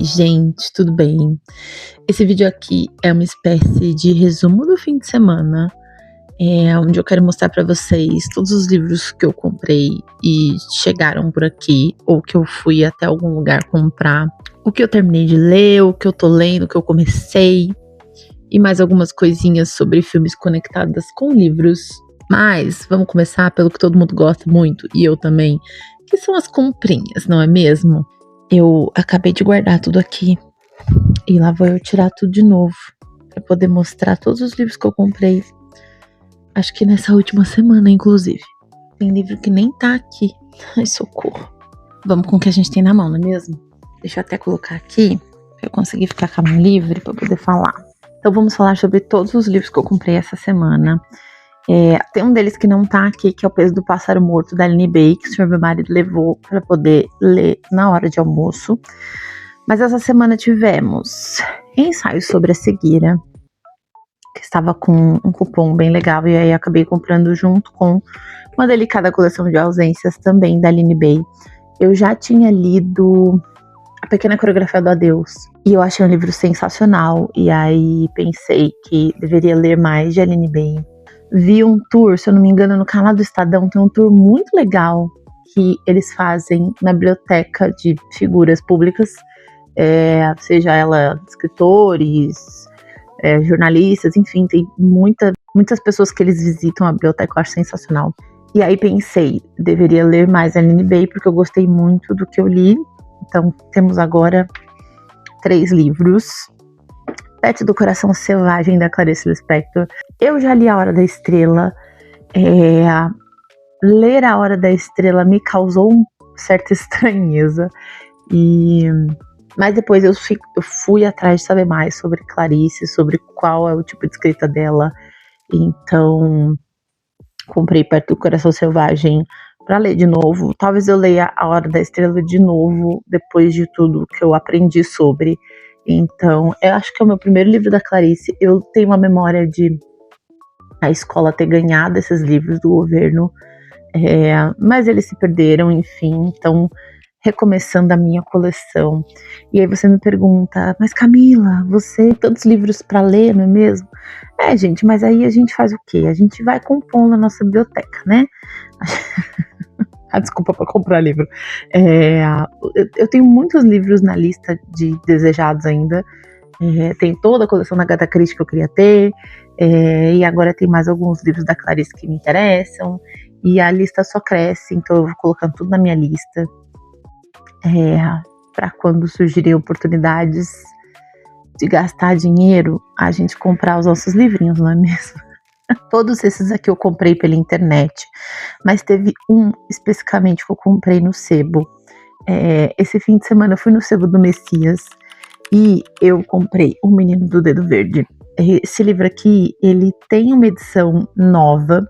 gente, tudo bem? Esse vídeo aqui é uma espécie de resumo do fim de semana, onde eu quero mostrar pra vocês todos os livros que eu comprei e chegaram por aqui, ou que eu fui até algum lugar comprar, o que eu terminei de ler, o que eu tô lendo, o que eu comecei, e mais algumas coisinhas sobre filmes conectadas com livros. Mas vamos começar pelo que todo mundo gosta muito, e eu também, que são as comprinhas, não é mesmo? Eu acabei de guardar tudo aqui e lá vou eu tirar tudo de novo pra poder mostrar todos os livros que eu comprei. Acho que nessa última semana, inclusive. Tem livro que nem tá aqui. Ai, socorro. Vamos com o que a gente tem na mão, não é mesmo? Deixa eu até colocar aqui pra eu conseguir ficar com a mão livre pra poder falar. Então vamos falar sobre todos os livros que eu comprei essa semana. Tem um deles que não tá aqui, que é O Peso do Pássaro Morto, da Aline Bay, que o senhor meu marido levou pra poder ler na hora de almoço. Mas essa semana tivemos Ensaios sobre a Cegueira, que estava com um cupom bem legal, e aí acabei comprando junto com Uma Delicada Coleção de Ausências, também da Aline Bay. Eu já tinha lido A Pequena Coreografia do Adeus, e eu achei um livro sensacional, e aí pensei que deveria ler mais de Aline Bay. Vi um tour, se eu não me engano, no canal do Estadão, tem um tour muito legal que eles fazem na biblioteca de figuras públicas, seja ela escritores, jornalistas, enfim, tem muitas pessoas que eles visitam a biblioteca, eu acho sensacional. E aí pensei, deveria ler mais a Aline Bay, porque eu gostei muito do que eu li. Então temos agora 3 livros. Pet do Coração Selvagem, da Clarice Lispector. Eu já li A Hora da Estrela. Ler A Hora da Estrela me causou certa estranheza. Mas depois eu fui atrás de saber mais sobre Clarice, sobre qual é o tipo de escrita dela. Então, comprei Perto do Coração Selvagem para ler de novo. Talvez eu leia A Hora da Estrela de novo, depois de tudo que eu aprendi sobre. Então, eu acho que é o meu primeiro livro da Clarice. Eu tenho uma memória de a escola ter ganhado esses livros do governo, mas eles se perderam, enfim. Então, recomeçando a minha coleção. E aí você me pergunta, mas Camila, você tem tantos livros para ler, não é mesmo? Gente, mas aí a gente faz o quê? A gente vai compondo a nossa biblioteca, né? Desculpa para comprar livro. Eu tenho muitos livros na lista de desejados ainda. Tem toda a coleção da Agatha Christie que eu queria ter. E agora tem mais alguns livros da Clarice que me interessam. E a lista só cresce, então eu vou colocando tudo na minha lista. Para quando surgirem oportunidades de gastar dinheiro, a gente comprar os nossos livrinhos, não é mesmo? Todos esses aqui eu comprei pela internet, mas teve um especificamente que eu comprei no sebo. Esse fim de semana eu fui no sebo do Messias e eu comprei O Menino do Dedo Verde. Esse livro aqui, ele tem uma edição nova,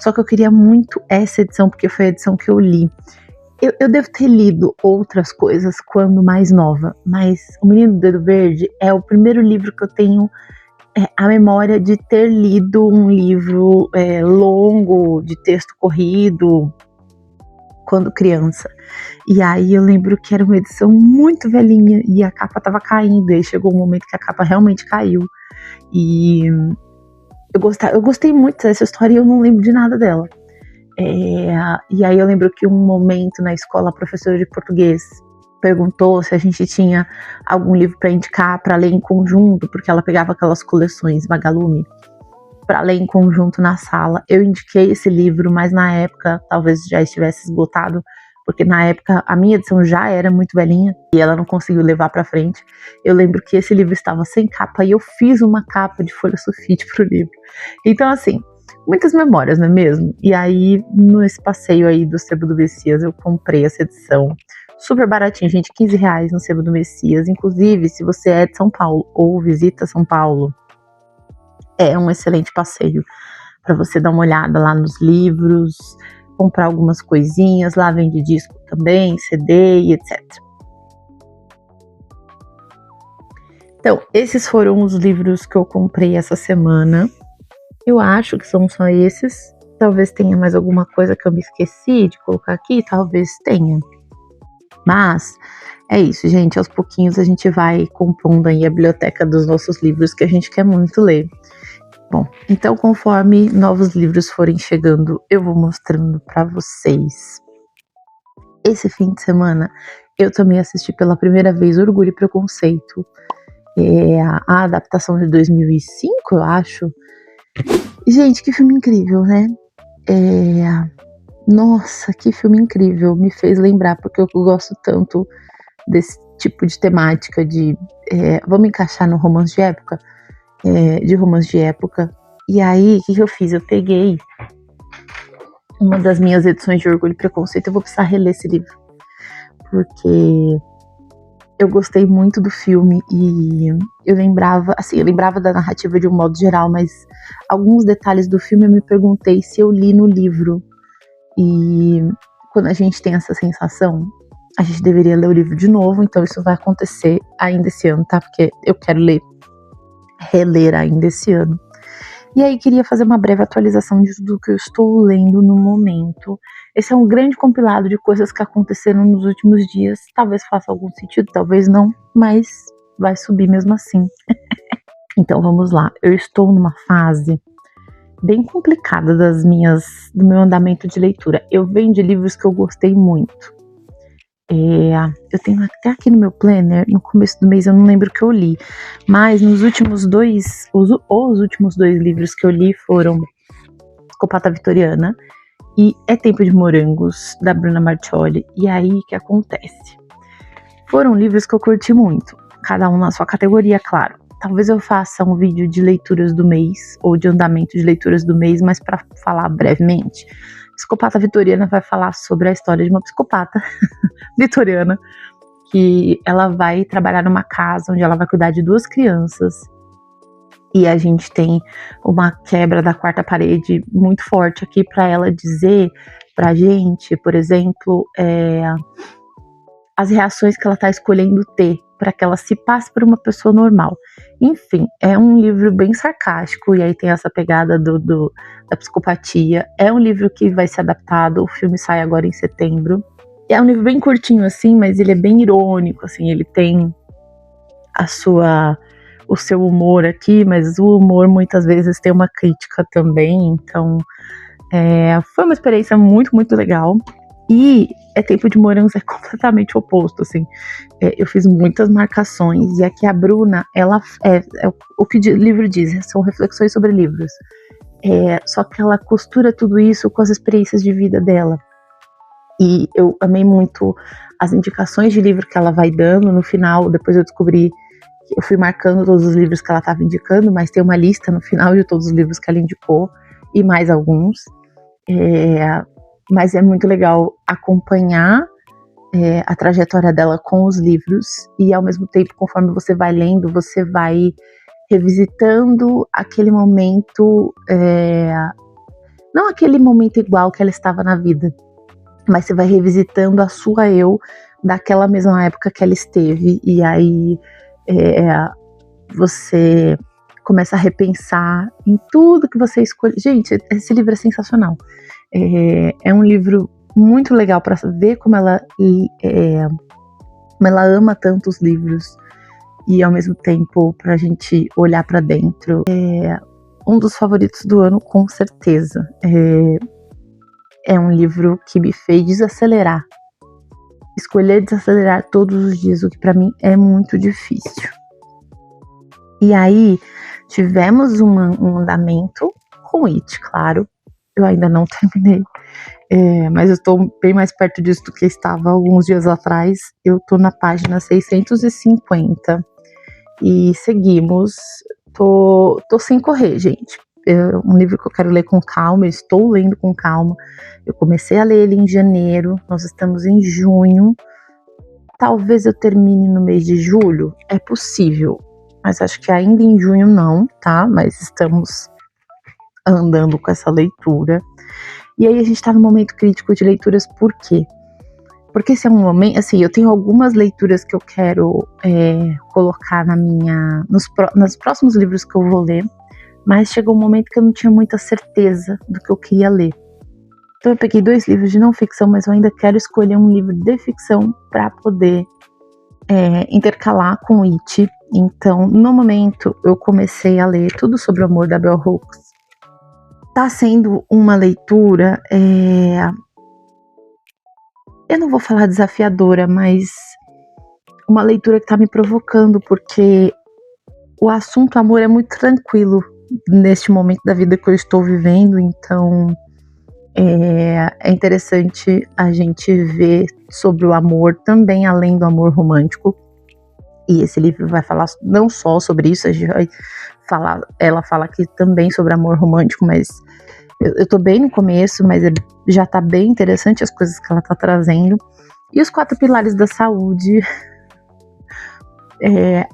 só que eu queria muito essa edição porque foi a edição que eu li. Eu devo ter lido outras coisas quando mais nova, mas O Menino do Dedo Verde é o primeiro livro que eu tenho a memória de ter lido um livro longo, de texto corrido, quando criança. E aí eu lembro que era uma edição muito velhinha e a capa tava caindo, e aí chegou um momento que a capa realmente caiu. E eu gostei muito dessa história e eu não lembro de nada dela. E aí eu lembro que um momento na escola, a professora de português perguntou se a gente tinha algum livro para indicar para ler em conjunto, porque ela pegava aquelas coleções Vagalume para ler em conjunto na sala. Eu indiquei esse livro, mas na época talvez já estivesse esgotado, porque na época a minha edição já era muito velhinha e ela não conseguiu levar para frente. Eu lembro que esse livro estava sem capa e eu fiz uma capa de folha sulfite pro livro. Então assim, muitas memórias, não é mesmo? E aí, nesse passeio aí do Sebo do Messias, eu comprei essa edição super baratinho, gente, R$15 no Sebo do Messias. Inclusive, se você é de São Paulo ou visita São Paulo, é um excelente passeio para você dar uma olhada lá nos livros, comprar algumas coisinhas. Lá vende disco também, CD e etc. Então, esses foram os livros que eu comprei essa semana. Eu acho que são só esses. Talvez tenha mais alguma coisa que eu me esqueci de colocar aqui, talvez tenha. Mas é isso, gente, aos pouquinhos a gente vai compondo aí a biblioteca dos nossos livros que a gente quer muito ler. Bom, então conforme novos livros forem chegando, eu vou mostrando para vocês. Esse fim de semana eu também assisti pela primeira vez Orgulho e Preconceito, a adaptação de 2005, eu acho. Gente, que filme incrível, né? Nossa, que filme incrível, me fez lembrar, porque eu gosto tanto desse tipo de temática de vamos encaixar no romance de época, e aí, o que eu fiz? Eu peguei uma das minhas edições de Orgulho e Preconceito, eu vou precisar reler esse livro, porque eu gostei muito do filme e eu lembrava da narrativa de um modo geral, mas alguns detalhes do filme eu me perguntei se eu li no livro. E quando a gente tem essa sensação, a gente deveria ler o livro de novo, então isso vai acontecer ainda esse ano, tá? Porque eu quero reler ainda esse ano. E aí queria fazer uma breve atualização de tudo que eu estou lendo no momento. Esse é um grande compilado de coisas que aconteceram nos últimos dias. Talvez faça algum sentido, talvez não, mas vai subir mesmo assim. Então vamos lá. Eu estou numa fase bem complicada do meu andamento de leitura. Eu venho de livros que eu gostei muito. Eu tenho até aqui no meu planner, no começo do mês, eu não lembro o que eu li, mas os últimos dois livros que eu li foram Psicopata Vitoriana e É Tempo de Morangos, da Bruna Marchioli. E aí, o que acontece? Foram livros que eu curti muito, cada um na sua categoria, claro. Talvez eu faça um vídeo de leituras do mês, ou de andamento de leituras do mês, mas para falar brevemente, Psicopata Vitoriana vai falar sobre a história de uma psicopata vitoriana, que ela vai trabalhar numa casa onde ela vai cuidar de 2 crianças, e a gente tem uma quebra da quarta parede muito forte aqui para ela dizer pra gente, por exemplo, as reações que ela está escolhendo ter para que ela se passe por uma pessoa normal. Enfim, é um livro bem sarcástico, e aí tem essa pegada da psicopatia. É um livro que vai ser adaptado, o filme sai agora em setembro. É um livro bem curtinho assim, mas ele é bem irônico, assim, ele tem o seu humor aqui, mas o humor muitas vezes tem uma crítica também, então foi uma experiência muito, muito legal. E É Tempo de Morangos é completamente oposto, assim. Eu fiz muitas marcações, e aqui a Bruna, ela o que o livro diz, são reflexões sobre livros. Só que ela costura tudo isso com as experiências de vida dela. E eu amei muito as indicações de livro que ela vai dando. No final, depois eu descobri que eu fui marcando todos os livros que ela estava indicando, mas tem uma lista no final de todos os livros que ela indicou, e mais alguns. Mas é muito legal acompanhar a trajetória dela com os livros, e ao mesmo tempo, conforme você vai lendo, você vai revisitando aquele momento, não aquele momento igual que ela estava na vida, mas você vai revisitando a sua eu daquela mesma época que ela esteve, e aí você começa a repensar em tudo que você escolhe. Gente, esse livro é sensacional. É um livro muito legal para ver como ela ama tanto os livros, e ao mesmo tempo pra gente olhar para dentro. Um dos favoritos do ano, com certeza. É um livro que me fez desacelerar. Escolher desacelerar todos os dias, o que para mim é muito difícil. E aí, tivemos um andamento com It, claro. Eu ainda não terminei, mas eu estou bem mais perto disso do que estava alguns dias atrás. Eu estou na página 650 e seguimos. Tô sem correr, gente. É um livro que eu quero ler com calma, eu estou lendo com calma. Eu comecei a ler ele em janeiro, nós estamos em junho. Talvez eu termine no mês de julho, é possível, mas acho que ainda em junho não, tá? Mas estamos andando com essa leitura. E aí a gente tá no momento crítico de leituras, por quê? Porque esse é um momento, assim, eu tenho algumas leituras que eu quero colocar nos próximos livros que eu vou ler, mas chegou um momento que eu não tinha muita certeza do que eu queria ler. Então eu peguei 2 livros de não ficção, mas eu ainda quero escolher um livro de ficção para poder intercalar com o It. Então, no momento, eu comecei a ler Tudo sobre o Amor, da Bell Hooks. Tá sendo uma leitura, eu não vou falar desafiadora, mas uma leitura que tá me provocando, porque o assunto amor é muito tranquilo neste momento da vida que eu estou vivendo, então é interessante a gente ver sobre o amor também além do amor romântico. E esse livro vai falar não só sobre isso, a gente vai falar, ela fala aqui também sobre amor romântico, mas eu tô bem no começo, mas já tá bem interessante as coisas que ela tá trazendo. E os 4 pilares da saúde,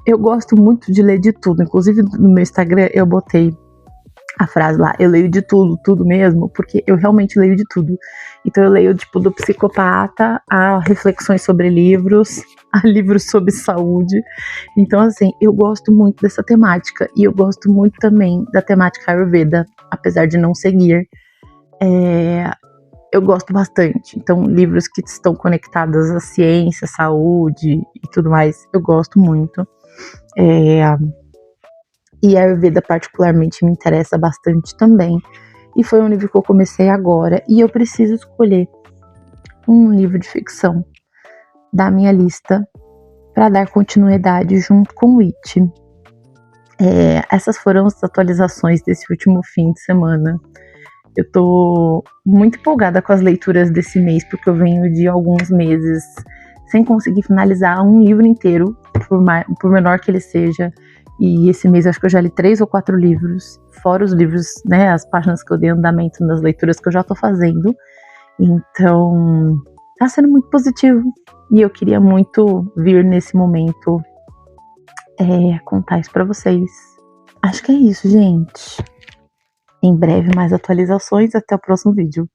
eu gosto muito de ler de tudo, inclusive no meu Instagram eu botei a frase lá, eu leio de tudo, tudo mesmo, porque eu realmente leio de tudo. Então eu leio tipo do psicopata a reflexões sobre livros, a livros sobre saúde. Então assim, eu gosto muito dessa temática e eu gosto muito também da temática Ayurveda, apesar de não seguir. Eu gosto bastante. Então livros que estão conectados à ciência, saúde e tudo mais, eu gosto muito. E a Ayurveda particularmente me interessa bastante também. E foi um livro que eu comecei agora. E eu preciso escolher um livro de ficção da minha lista para dar continuidade junto com o It. Essas foram as atualizações desse último fim de semana. Eu tô muito empolgada com as leituras desse mês, porque eu venho de alguns meses sem conseguir finalizar um livro inteiro, por menor que ele seja. E esse mês acho que eu já li 3 ou 4 livros, fora os livros, né, as páginas que eu dei andamento nas leituras que eu já tô fazendo. Então, tá sendo muito positivo. E eu queria muito vir nesse momento contar isso pra vocês. Acho que é isso, gente. Em breve mais atualizações, até o próximo vídeo.